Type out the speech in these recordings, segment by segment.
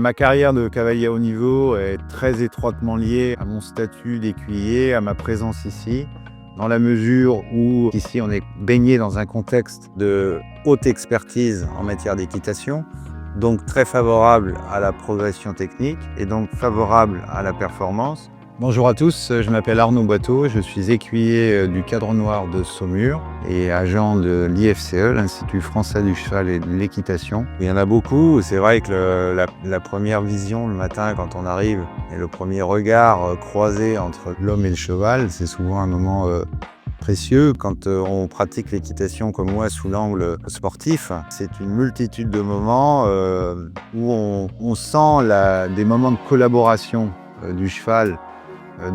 Ma carrière de cavalier haut niveau est très étroitement liée à mon statut d'écuyer, à ma présence ici, dans la mesure où ici on est baigné dans un contexte de haute expertise en matière d'équitation, donc très favorable à la progression technique et donc favorable à la performance. Bonjour à tous, je m'appelle Arnaud Boiteau, je suis écuyer du Cadre Noir de Saumur et agent de l'IFCE, l'Institut Français du Cheval et de l'Équitation. Il y en a beaucoup, c'est vrai que la première vision le matin quand on arrive et le premier regard croisé entre l'homme et le cheval, c'est souvent un moment précieux. Quand on pratique l'équitation comme moi sous l'angle sportif, c'est une multitude de moments où on sent des moments de collaboration du cheval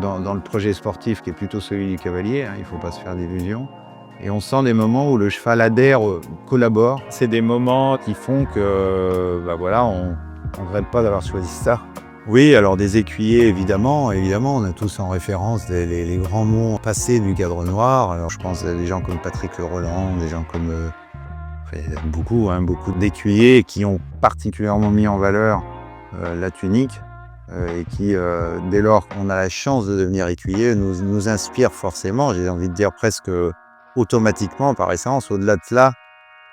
dans le projet sportif qui est plutôt celui du cavalier, il ne faut pas se faire d'illusions. Et on sent des moments où le cheval adhère, collabore. C'est des moments qui font que, on ne regrette pas d'avoir choisi ça. Oui, alors des écuyers, évidemment, on a tous en référence les grands noms passés du Cadre Noir. Alors je pense à des gens comme Patrick Le Roland, des gens comme beaucoup d'écuyers qui ont particulièrement mis en valeur la tunique. Et qui, dès lors qu'on a la chance de devenir écuyer, nous inspire forcément, j'ai envie de dire presque automatiquement par essence. Au-delà de cela,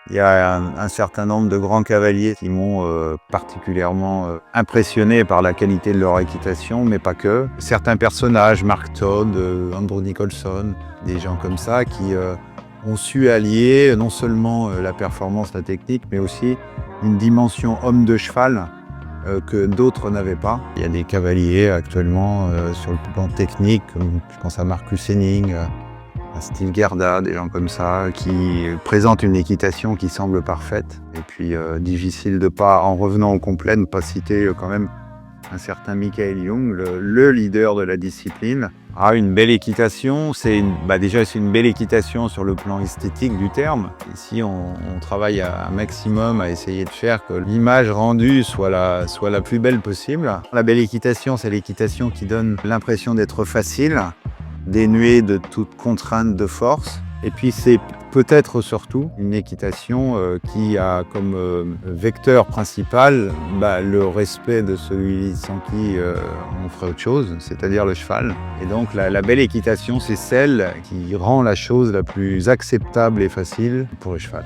il y a un certain nombre de grands cavaliers qui m'ont particulièrement impressionné par la qualité de leur équitation, mais pas que. Certains personnages, Mark Todd, Andrew Nicholson, des gens comme ça qui ont su allier non seulement la performance, la technique, mais aussi une dimension homme de cheval que d'autres n'avaient pas. Il y a des cavaliers actuellement sur le plan technique, comme je pense à Marcus Henning, à Steve Gerda, des gens comme ça, qui présentent une équitation qui semble parfaite. Et puis difficile de pas, en revenant au complet, ne pas citer quand même un certain Michael Young, le leader de la discipline. Une belle équitation, déjà c'est une belle équitation sur le plan esthétique du terme. Ici on travaille un maximum à essayer de faire que l'image rendue soit la plus belle possible. La belle équitation, c'est l'équitation qui donne l'impression d'être facile, dénuée de toute contrainte de force. Et puis c'est peut-être surtout une équitation qui a comme vecteur principal le respect de celui sans qui on ferait autre chose, c'est-à-dire le cheval. Et donc la belle équitation, c'est celle qui rend la chose la plus acceptable et facile pour le cheval.